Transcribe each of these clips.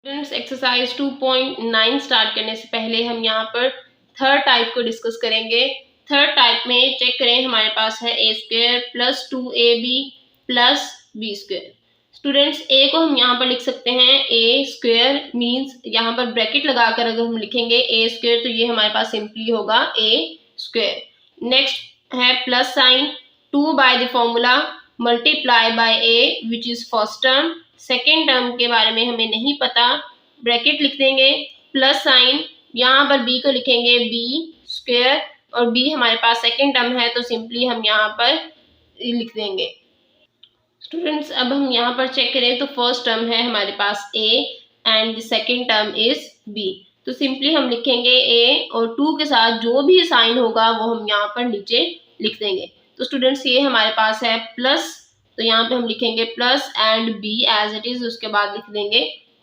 Students exercise 2.9 start करने से पहले हम यहाँ पर थर्ड टाइप को डिस्कस करेंगे। थर्ड टाइप में चेक करें, हमारे पास है a square plus 2ab plus b square. Students a को हम यहाँ पर लिख सकते हैं ए स्क्वायर मीन्स यहाँ पर ब्रैकेट लगाकर अगर हम लिखेंगे ए स्क्वायर तो ये हमारे पास सिंपली होगा ए स्क्वायर। नेक्स्ट है plus sign 2 by the formula multiply bye A which is first term. Second term के बारे में हमें नहीं पता, ब्रैकेट लिख देंगे प्लस साइन, यहाँ पर बी को लिखेंगे बी स्क्वायर और बी हमारे पास सेकेंड टर्म है तो सिंपली हम यहाँ पर लिख देंगे। स्टूडेंट्स अब हम यहाँ पर चेक करें तो फर्स्ट टर्म है हमारे पास a and the second term is b, तो सिंपली हम लिखेंगे a और 2 के साथ जो भी साइन होगा वो हम यहाँ पर नीचे लिख देंगे। तो स्टूडेंट्स ये हमारे पास है प्लस, तो यहाँ पे हम लिखेंगे plus and b as it is, उसके बाद लिख देंगे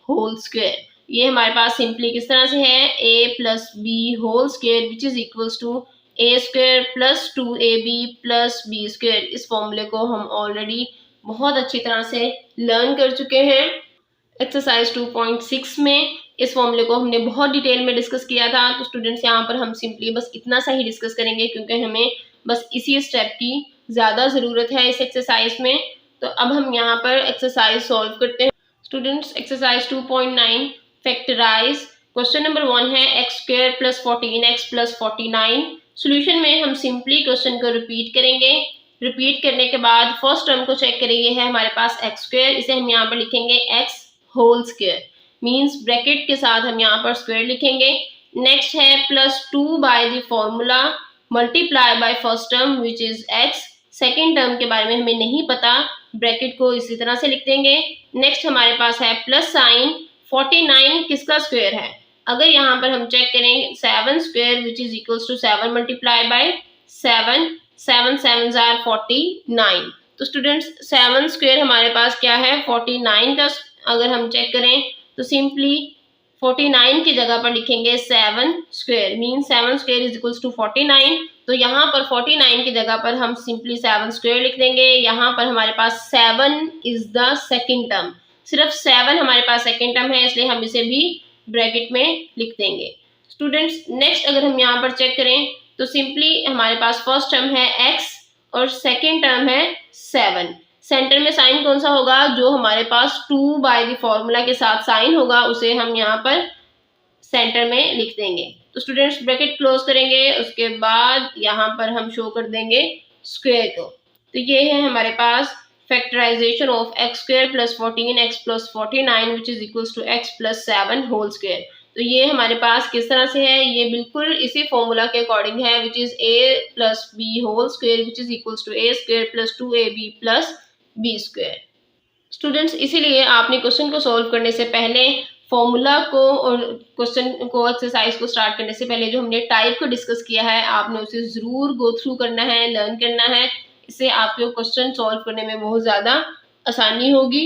होल स्क्वायर। ये हमारे पास सिंपली किस तरह से है a plus b whole square which is equals to a square plus 2ab plus b square. इस फॉर्मूले को हम ऑलरेडी बहुत अच्छी तरह से लर्न कर चुके हैं। एक्सरसाइज 2.6 में इस फॉर्मूले को हमने बहुत डिटेल में डिस्कस किया था। तो स्टूडेंट्स यहाँ पर हम सिंपली बस इतना सा ही डिस्कस करेंगे क्योंकि हमें बस इसी स्टेप की ज़्यादा ज़रूरत है इस एक्सरसाइज में। तो अब हम यहाँ पर एक्सरसाइज सॉल्व करते हैं। Students exercise 2.9 factorise. Question number 1 है x square plus 14x plus 49। Solution में हम सिंपली क्वेश्चन को रिपीट करेंगे। रिपीट करने के बाद फर्स्ट टर्म को चेक करेंगे, है हमारे पास एक्स स्क्वायर, इसे हम यहाँ पर लिखेंगे x whole square means bracket के साथ हम यहाँ पर स्क्वायर लिखेंगे। नेक्स्ट है plus 2 by the formula multiply by first term which is x. Second term के बारे में हमें नहीं पता, ब्रैकेट को इसी तरह से लिख देंगे। नेक्स्ट हमारे पास है प्लस साइन 49 किसका स्क्वायर है, अगर यहाँ पर हम चेक करें 7 square which is equals to 7 multiply by 7, 7 7s are 49। तो स्टूडेंट्स 7 स्क्वायर हमारे पास क्या है 49 का, अगर हम चेक करें तो सिंपली 49 की जगह पर लिखेंगे 7 square mean 7 square is equals to 49। तो यहाँ पर 49 की जगह पर हम सिंपली 7 स्क्वायर लिख देंगे। यहाँ पर हमारे पास 7 इज द सेकेंड टर्म, सिर्फ 7 हमारे पास सेकेंड टर्म है इसलिए हम इसे भी ब्रैकेट में लिख देंगे। स्टूडेंट्स नेक्स्ट अगर हम यहाँ पर चेक करें तो सिंपली हमारे पास फर्स्ट टर्म है x और सेकेंड टर्म है 7। सेंटर में साइन कौन सा होगा, जो हमारे पास 2 बाय द फॉर्मूला के साथ साइन होगा उसे हम यहाँ पर सेंटर में लिख देंगे। तो स्टूडेंट्स ब्रैकेट क्लोज करेंगे, उसके बाद यहाँ पर हम शो कर देंगे स्क्वायर को। तो ये है हमारे पास factorization of x square plus 14x plus 49 which is equals to x plus 7 whole square. तो ये हमारे पास किस तरह से है, ये बिल्कुल इसी फॉर्मूला के अकॉर्डिंग है which is a plus b whole square which is equals to a square plus 2ab plus b square. Students इसीलिए आपने क्वेश्चन को सॉल्व करने से पहले फॉर्मूला को और क्वेश्चन को एक्सरसाइज को स्टार्ट करने से पहले जो हमने टाइप को डिस्कस किया है आपने उसे ज़रूर गो थ्रू करना है, लर्न करना है। इससे आपको क्वेश्चन सॉल्व करने में बहुत ज़्यादा आसानी होगी।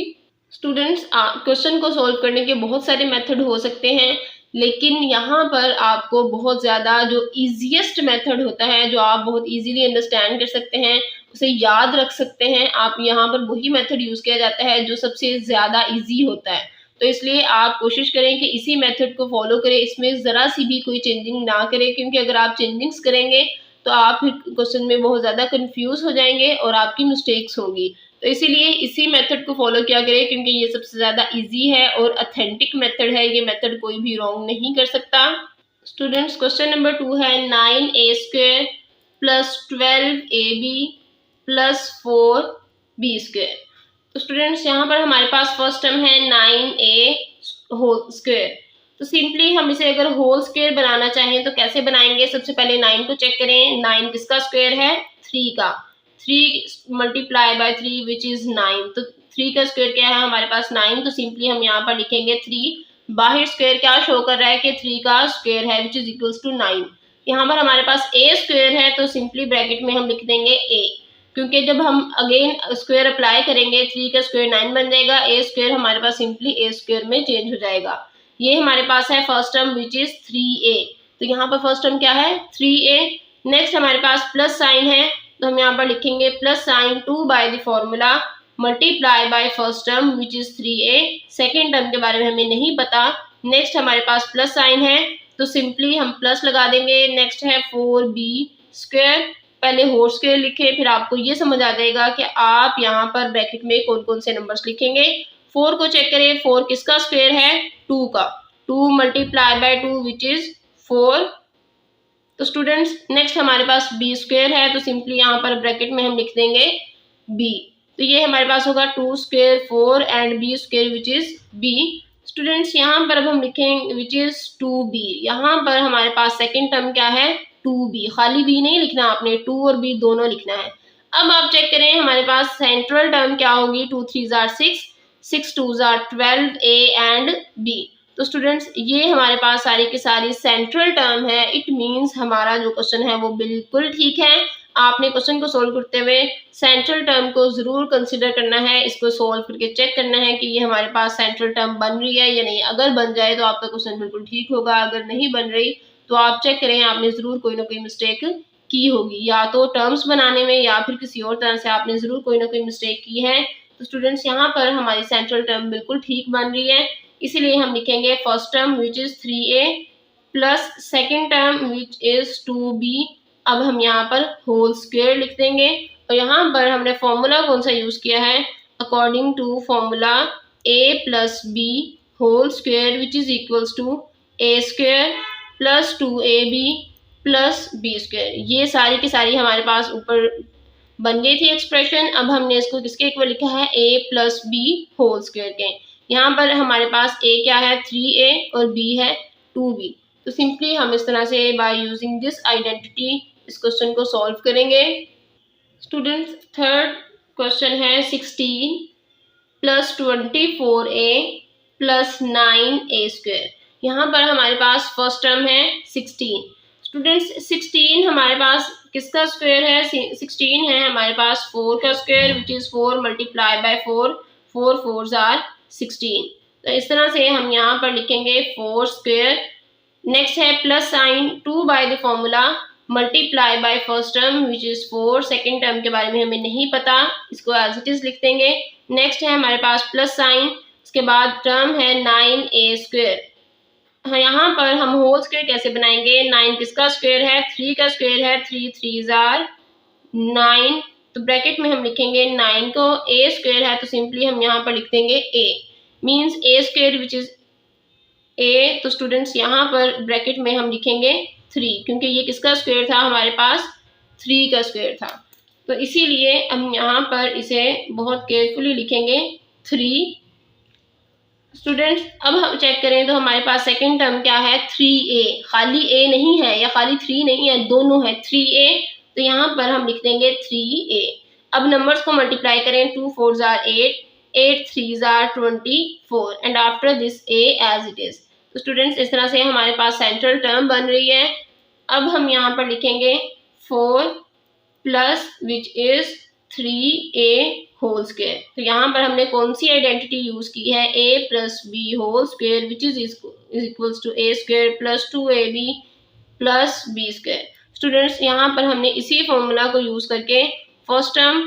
स्टूडेंट्स क्वेश्चन को सॉल्व करने के बहुत सारे मेथड हो सकते हैं, लेकिन यहाँ पर आपको बहुत ज़्यादा जो ईजीएस्ट मेथड होता है, जो आप बहुत इजीली अंडरस्टैंड कर सकते हैं, उसे याद रख सकते हैं, आप यहाँ पर वही मेथड यूज़ किया जाता है जो सबसे ज़्यादा इजी होता है। तो इसलिए आप कोशिश करें कि इसी मेथड को फॉलो करें, इसमें ज़रा सी भी कोई चेंजिंग ना करें, क्योंकि अगर आप चेंजिंग्स करेंगे तो आप फिर क्वेश्चन में बहुत ज़्यादा कन्फ्यूज़ हो जाएंगे और आपकी मिस्टेक्स होंगी। तो इसीलिए इसी मेथड को फॉलो किया करें क्योंकि ये सबसे ज़्यादा इजी है और ऑथेंटिक मेथड है, ये मेथड कोई भी रॉन्ग नहीं कर सकता। स्टूडेंट्स क्वेश्चन नंबर 2 है 9a square plus 12ab plus 4b square. तो स्टूडेंट्स यहाँ पर हमारे पास फर्स्ट टर्म है 9a होल स्क्वायर। तो सिंपली हम इसे अगर होल स्क्वायर बनाना चाहें तो कैसे बनाएंगे, सबसे पहले 9 को चेक करें, 9 किसका स्क्वायर है 3 का, 3 मल्टीप्लाई बाय 3 विच इज 9। तो 3 का स्क्वायर क्या है हमारे पास 9, तो सिंपली हम यहाँ पर लिखेंगे 3। बाहर स्क्वायर क्या शो कर रहा है कि 3 का स्क्वायर है विच इज इक्वल्स टू 9। यहाँ पर हमारे पास a स्क्वायर है तो सिंपली ब्रैकेट में हम लिख देंगे a, क्योंकि जब हम अगेन स्क्वायर अप्लाई करेंगे 3 का स्क्वायर 9 बन जाएगा, a स्क्वायर हमारे पास सिंपली a स्क्वायर में चेंज हो जाएगा। ये हमारे पास है first term which is 3a, तो यहाँ पर फर्स्ट टर्म क्या है 3a। नेक्स्ट हमारे पास प्लस साइन है तो हम यहाँ पर लिखेंगे plus sign 2 by the formula multiply by first term which is 3a। Second term के बारे में हमें नहीं पता। नेक्स्ट हमारे पास प्लस साइन है तो सिंपली हम प्लस लगा देंगे। नेक्स्ट है 4b स्क्वायर, पहले होल स्क्वायर लिखे, फिर आपको ये समझ आ जाएगा कि आप यहाँ पर ब्रैकेट में कौन कौन से नंबर्स लिखेंगे। 4 को चेक करें, 4 किसका स्क्वायर है? 2 का। 2 मल्टीप्लाई बाय 2 विच इज 4। तो स्टूडेंट्स नेक्स्ट हमारे पास b स्क्वायर है तो सिंपली यहाँ पर ब्रैकेट में हम लिख देंगे b। तो ये हमारे पास होगा 2 square 4 and b square which is b। Students यहाँ पर अब हम लिखेंगे विच इज 2b। यहाँ पर हमारे पास सेकेंड टर्म क्या है? 2b। खाली b नहीं लिखना आपने, 2 और b दोनों लिखना है। अब आप चेक करें हमारे पास सेंट्रल टर्म क्या होगी? 2 3 jar 6, 6 2 jar 12, a and b। तो स्टूडेंट्स ये हमारे पास सारी की सारी सेंट्रल टर्म है। इट मींस हमारा जो क्वेश्चन है वो बिल्कुल ठीक है। आपने क्वेश्चन को सोल्व करते हुए सेंट्रल टर्म को जरूर कंसीडर करना है, इसको सोल्व करके चेक करना है कि ये हमारे पास सेंट्रल टर्म बन रही है या नहीं। अगर बन जाए तो आपका क्वेश्चन बिल्कुल ठीक होगा, अगर नहीं बन रही तो आप चेक करें आपने जरूर कोई ना कोई मिस्टेक की होगी, या तो टर्म्स बनाने में या फिर किसी और तरह से आपने जरूर कोई ना कोई मिस्टेक की है। तो स्टूडेंट्स यहाँ पर हमारी सेंट्रल टर्म बिल्कुल ठीक बन रही है, इसीलिए हम लिखेंगे first term which is 3a plus second term which is 2b। अब हम यहाँ पर होल स्क्वायर लिख देंगे और यहाँ पर हमने फॉर्मूला कौन सा यूज किया है? According to formula a plus b whole square which is equals to a square plus 2ab plus b square. ये सारी की सारी हमारे पास ऊपर बन गई थी एक्सप्रेशन। अब हमने इसको किसके इक्वल लिखा है? a plus b whole square के। यहाँ पर हमारे पास a क्या है? 3a और b है 2b। तो सिंपली हम इस तरह से बाय यूजिंग दिस आइडेंटिटी इस क्वेश्चन को सॉल्व करेंगे। स्टूडेंट्स थर्ड क्वेश्चन है 16 plus 24a plus 9a square. यहाँ पर हमारे पास फर्स्ट टर्म है 16। स्टूडेंट्स 16 हमारे पास किसका स्क्वायर है? 16 है हमारे पास 4 का square which is 4 multiply by 4, 4 4 are 16। तो इस तरह से हम यहाँ पर लिखेंगे 4 स्क्वायर। नेक्स्ट है plus sign 2 by the formula multiply by first term which is 4। Second term के बारे में हमें नहीं पता, इसको एज इट इज लिख देंगे। नेक्स्ट है हमारे पास प्लस साइन, उसके बाद टर्म है 9a स्क्वायर। हाँ यहाँ पर हम होल स्क्वायर कैसे बनाएंगे? 9 किसका स्क्वायर है? 3 का स्क्वायर है, 3 3 आर 9। तो ब्रैकेट में हम लिखेंगे 9 को a स्क्वायर है तो सिंपली हम यहाँ पर लिख देंगे a means a square which is a। तो स्टूडेंट्स यहाँ पर ब्रैकेट में हम लिखेंगे 3 क्योंकि ये किसका स्क्वायर था? हमारे पास 3 का स्क्वायर था। तो इसीलिए हम यहाँ पर इसे बहुत केयरफुली लिखेंगे 3। स्टूडेंट्स अब हम चेक करें तो हमारे पास सेकेंड टर्म क्या है? 3a। खाली a नहीं है या खाली 3 नहीं है, दोनों है 3a। तो यहाँ पर हम लिख देंगे 3a। अब नंबर्स को मल्टीप्लाई करें, 2 4 are 8, 8 3 are 24 and after this a as it is. तो स्टूडेंट्स इस तरह से हमारे पास सेंट्रल टर्म बन रही है। अब हम यहाँ पर लिखेंगे 4 plus which is 3a whole square. तो यहाँ पर हमने कौन सी आइडेंटिटी यूज की है? a plus b whole square which is equals to a square plus 2ab plus b square. Students यहाँ पर हमने इसी फॉर्मूला को यूज करके first term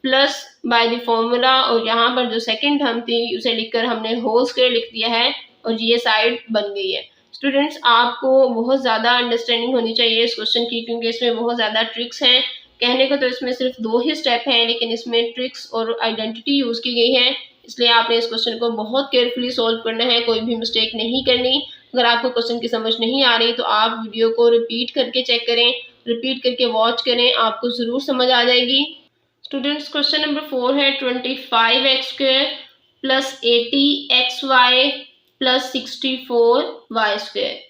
plus by the formula और यहाँ पर जो सेकेंड टर्म थी उसे लिखकर हमने होल स्क्वायर लिख दिया है और ये साइड बन गई है। स्टूडेंट्स आपको बहुत ज़्यादा अंडरस्टैंडिंग होनी चाहिए इस क्वेश्चन की क्योंकि इसमें बहुत ज़्यादा ट्रिक्स हैं। कहने को तो इसमें सिर्फ 2 ही स्टेप हैं लेकिन इसमें ट्रिक्स और आइडेंटिटी यूज़ की गई है, इसलिए आपने इस क्वेश्चन को बहुत केयरफुली सॉल्व करना है, कोई भी मिस्टेक नहीं करनी। अगर आपको क्वेश्चन की समझ नहीं आ रही तो आप वीडियो को रिपीट करके चेक करें, रिपीट करके वॉच करें, आपको ज़रूर समझ आ जाएगी। स्टूडेंट्स क्वेश्चन नंबर 4 है 25x square plus 80xy plus 64y square.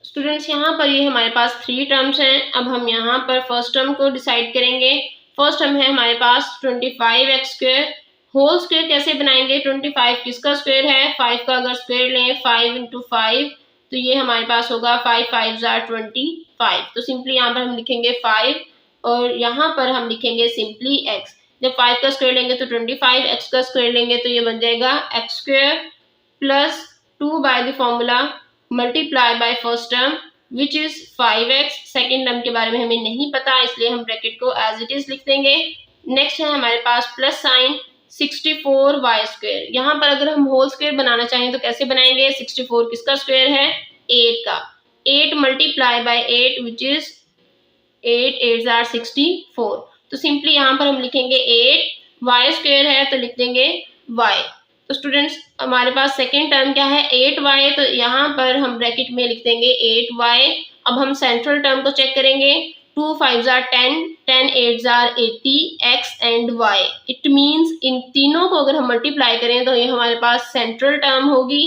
Students यहाँ पर ये हमारे पास 3 टर्म्स हैं। अब हम यहाँ पर फर्स्ट टर्म को डिसाइड करेंगे। फर्स्ट टर्म है हमारे पास 25x स्क्वायर। होल स्क्वायर कैसे बनाएंगे? 25 किसका स्क्वायर है? 5 का अगर स्क्वायर लें 5 इंटू 5 तो ये हमारे पास होगा 5 5 आर 25। तो सिंपली यहाँ पर हम लिखेंगे 5 और यहाँ पर हम लिखेंगे सिंपली x। जब 5 का स्क्वायर लेंगे तो 25, x का स्क्वायर लेंगे तो ये बन जाएगा x square plus 2 by the formula multiply by first term which is 5x। Second term के बारे में हमें नहीं पता इसलिए हम ब्रैकेट को एज इट इज लिख देंगे। नेक्स्ट है हमारे पास प्लस साइन, 64y²। यहाँ पर अगर हम होल स्क्वायर बनाना चाहें तो कैसे बनाएंगे? 64 किसका स्क्वायर है? 8 का। 8 multiply by 8 which is 8 8 are 64। तो सिंपली यहाँ पर हम लिखेंगे 8y² है तो लिख देंगे y। तो स्टूडेंट्स हमारे पास सेकेंड टर्म क्या है? 8y। तो यहाँ पर हम ब्रैकेट में लिख देंगे 8y। अब हम सेंट्रल टर्म को चेक करेंगे। 2 5 are 10, 10 8 are 80, x and y। It means इन तीनों को अगर हम मल्टीप्लाई करें तो ये हमारे पास सेंट्रल टर्म होगी।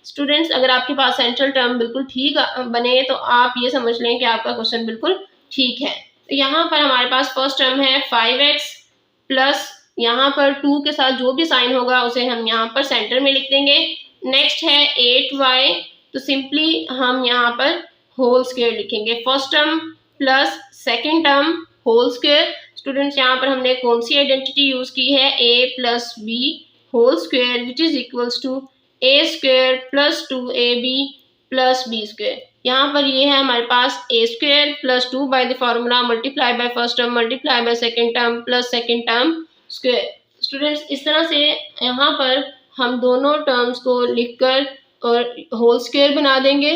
स्टूडेंट्स अगर आपके पास सेंट्रल टर्म बिल्कुल ठीक बने तो आप ये समझ लें कि आपका क्वेश्चन बिल्कुल ठीक है। तो यहाँ पर हमारे पास फर्स्ट टर्म है 5x प्लस यहाँ पर 2 के साथ जो भी साइन होगा उसे हम यहाँ पर सेंटर में लिख देंगे। नेक्स्ट है 8y। तो सिंपली हम यहाँ पर होल स्क्वायर लिखेंगे। First term plus second term whole square. Students यहाँ पर हमने कौन सी आइडेंटिटी यूज की है? a plus b whole square which is equals to a² plus 2ab plus b²। यहाँ पर ये है हमारे पास a² plus 2 by the formula multiply by first term multiply by second term plus second term square. Students इस तरह से यहाँ पर हम दोनों टर्म्स को लिखकर और होल स्क्वायर बना देंगे।